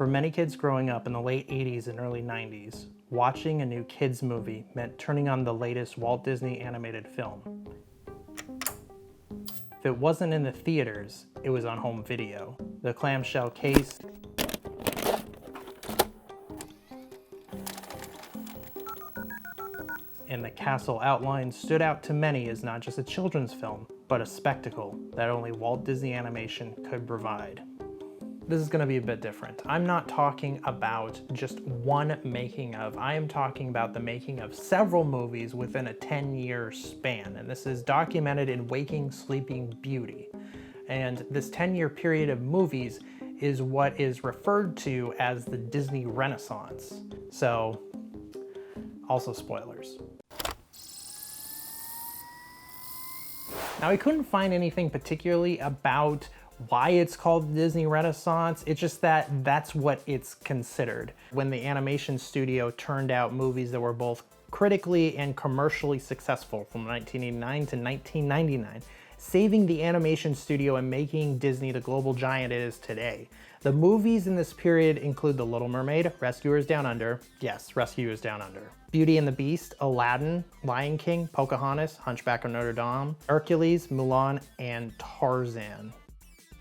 For many kids growing up in the late 80s and early 90s, watching a new kids movie meant turning on the latest Walt Disney animated film. If it wasn't in the theaters, it was on home video. The clamshell case, and the castle outline stood out to many as not just a children's film, but a spectacle that only Walt Disney Animation could provide. This is going to be a bit different. I'm not talking about just one making of. I am talking about the making of several movies within a 10-year span, and this is documented in Waking Sleeping Beauty. And this 10-year period of movies is what is referred to as the Disney Renaissance. So, also spoilers. Now, I couldn't find anything particularly about why it's called the Disney Renaissance. It's just that that's what it's considered. When the animation studio turned out movies that were both critically and commercially successful from 1989 to 1999, saving the animation studio and making Disney the global giant it is today. The movies in this period include The Little Mermaid, Rescuers Down Under, yes, Rescuers Down Under, Beauty and the Beast, Aladdin, Lion King, Pocahontas, Hunchback of Notre Dame, Hercules, Mulan, and Tarzan.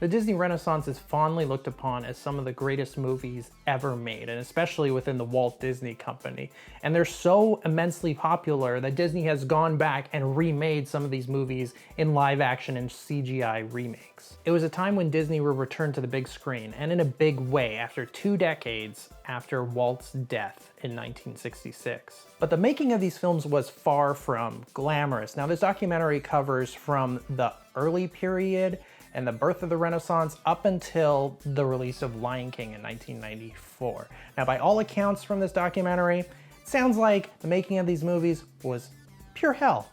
The Disney Renaissance is fondly looked upon as some of the greatest movies ever made, and especially within the Walt Disney Company. And they're so immensely popular that Disney has gone back and remade some of these movies in live action and CGI remakes. It was a time when Disney would return to the big screen, and in a big way, after 2 decades after Walt's death in 1966. But the making of these films was far from glamorous. Now, this documentary covers from the early period and the birth of the Renaissance up until the release of Lion King in 1994. Now, by all accounts from this documentary, it sounds like the making of these movies was pure hell.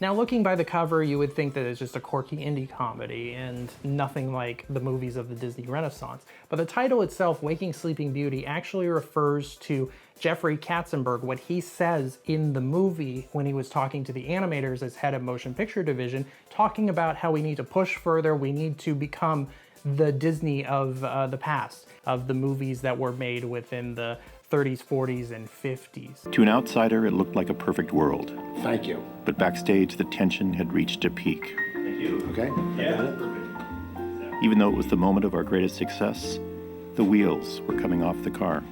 Now, looking by the cover, you would think that it's just a quirky indie comedy and nothing like the movies of the Disney Renaissance. But the title itself, Waking Sleeping Beauty, actually refers to Jeffrey Katzenberg, what he says in the movie when he was talking to the animators as head of motion picture division, talking about how we need to push further, we need to become the Disney of the past, of the movies that were made within the 30s, 40s, and 50s. To an outsider, it looked like a perfect world. Thank you. But backstage, the tension had reached a peak. Thank you. Okay? Yeah. Even though it was the moment of our greatest success, the wheels were coming off the car.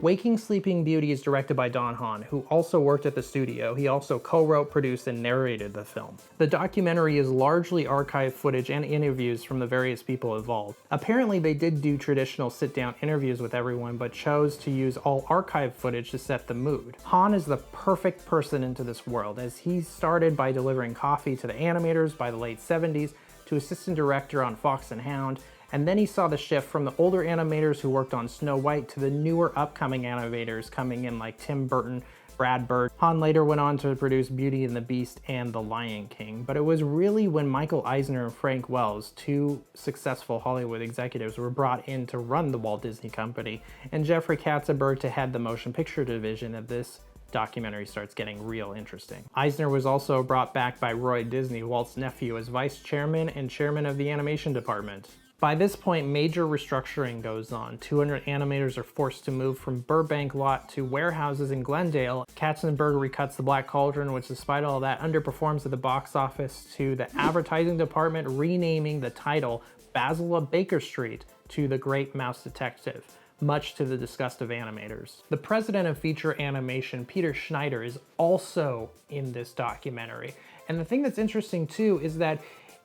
Waking Sleeping Beauty is directed by Don Hahn, who also worked at the studio. He also co-wrote, produced, and narrated the film. The documentary is largely archived footage and interviews from the various people involved. Apparently, they did do traditional sit-down interviews with everyone, but chose to use all archive footage to set the mood. Hahn is the perfect person into this world, as he started by delivering coffee to the animators by the late 70s, to assistant director on Fox and Hound, and then he saw the shift from the older animators who worked on Snow White to the newer upcoming animators coming in like Tim Burton, Brad Bird. Hahn later went on to produce Beauty and the Beast and The Lion King, but it was really when Michael Eisner and Frank Wells, 2 successful Hollywood executives, were brought in to run the Walt Disney Company, and Jeffrey Katzenberg to head the motion picture division, that this documentary starts getting real interesting. Eisner was also brought back by Roy Disney, Walt's nephew, as vice chairman and chairman of the animation department. By this point, major restructuring goes on. 200 animators are forced to move from Burbank lot to warehouses in Glendale. Katzenberg recuts The Black Cauldron, which despite all that underperforms at the box office, to the advertising department renaming the title Basil of Baker Street to The Great Mouse Detective, much to the disgust of animators. The president of feature animation, Peter Schneider, is also in this documentary. And the thing that's interesting too is that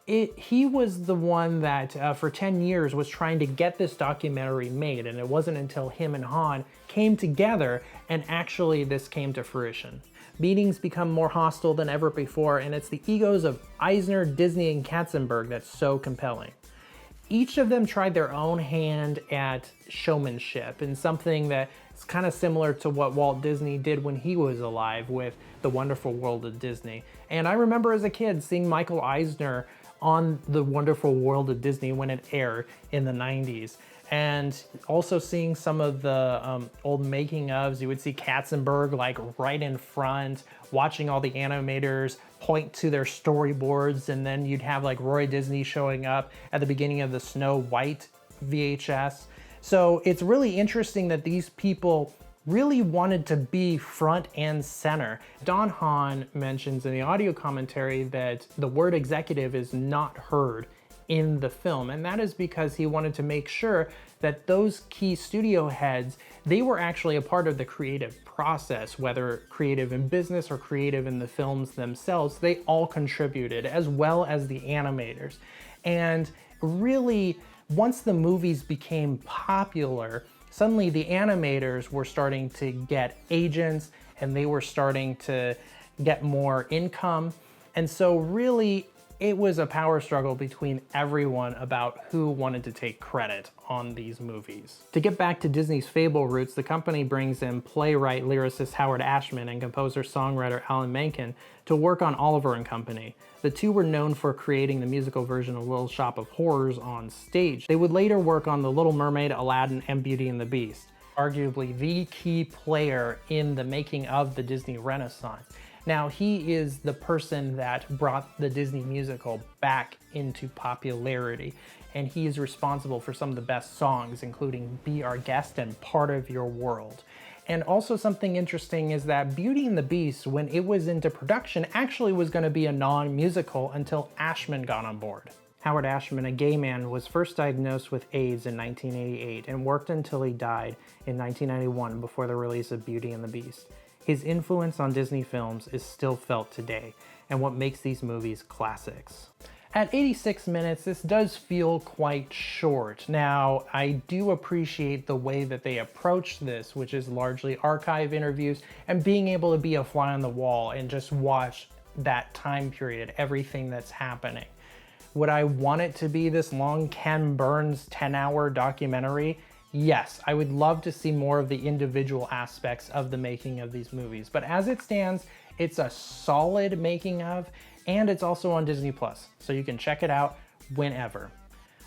he was the one that for 10 years was trying to get this documentary made, and it wasn't until him and Hahn came together and actually this came to fruition. Meetings become more hostile than ever before, and it's the egos of Eisner, Disney, and Katzenberg that's so compelling. Each of them tried their own hand at showmanship, and something that is kind of similar to what Walt Disney did when he was alive with The Wonderful World of Disney. And I remember as a kid seeing Michael Eisner on The Wonderful World of Disney when it aired in the 90s. And also seeing some of the old making ofs, you would see Katzenberg like right in front, watching all the animators point to their storyboards, and then you'd have like Roy Disney showing up at the beginning of the Snow White VHS. So it's really interesting that these people really wanted to be front and center. Don Hahn mentions in the audio commentary that the word executive is not heard in the film, and that is because he wanted to make sure that those key studio heads, they were actually a part of the creative process, whether creative in business or creative in the films themselves. They all contributed, as well as the animators. And really, once the movies became popular, suddenly the animators were starting to get agents and they were starting to get more income. And so really, it was a power struggle between everyone about who wanted to take credit on these movies. To get back to Disney's Fable roots, the company brings in playwright, lyricist Howard Ashman and composer-songwriter Alan Menken to work on Oliver and Company. The two were known for creating the musical version of Little Shop of Horrors on stage. They would later work on The Little Mermaid, Aladdin, and Beauty and the Beast, arguably the key player in the making of the Disney Renaissance. Now, he is the person that brought the Disney musical back into popularity, and he is responsible for some of the best songs, including Be Our Guest and Part of Your World. And also something interesting is that Beauty and the Beast, when it was into production, actually was going to be a non-musical until Ashman got on board. Howard Ashman, a gay man, was first diagnosed with AIDS in 1988 and worked until he died in 1991 before the release of Beauty and the Beast. His influence on Disney films is still felt today, and what makes these movies classics. At 86 minutes, this does feel quite short. Now, I do appreciate the way that they approach this, which is largely archive interviews and being able to be a fly on the wall and just watch that time period, everything that's happening. Would I want it to be this long Ken Burns 10-hour documentary? Yes, I would love to see more of the individual aspects of the making of these movies, but as it stands, it's a solid making of, and it's also on Disney+, so you can check it out whenever.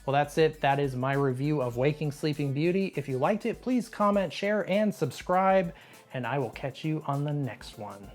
Well, that's it. That is my review of Waking Sleeping Beauty. If you liked it, please comment, share, and subscribe, and I will catch you on the next one.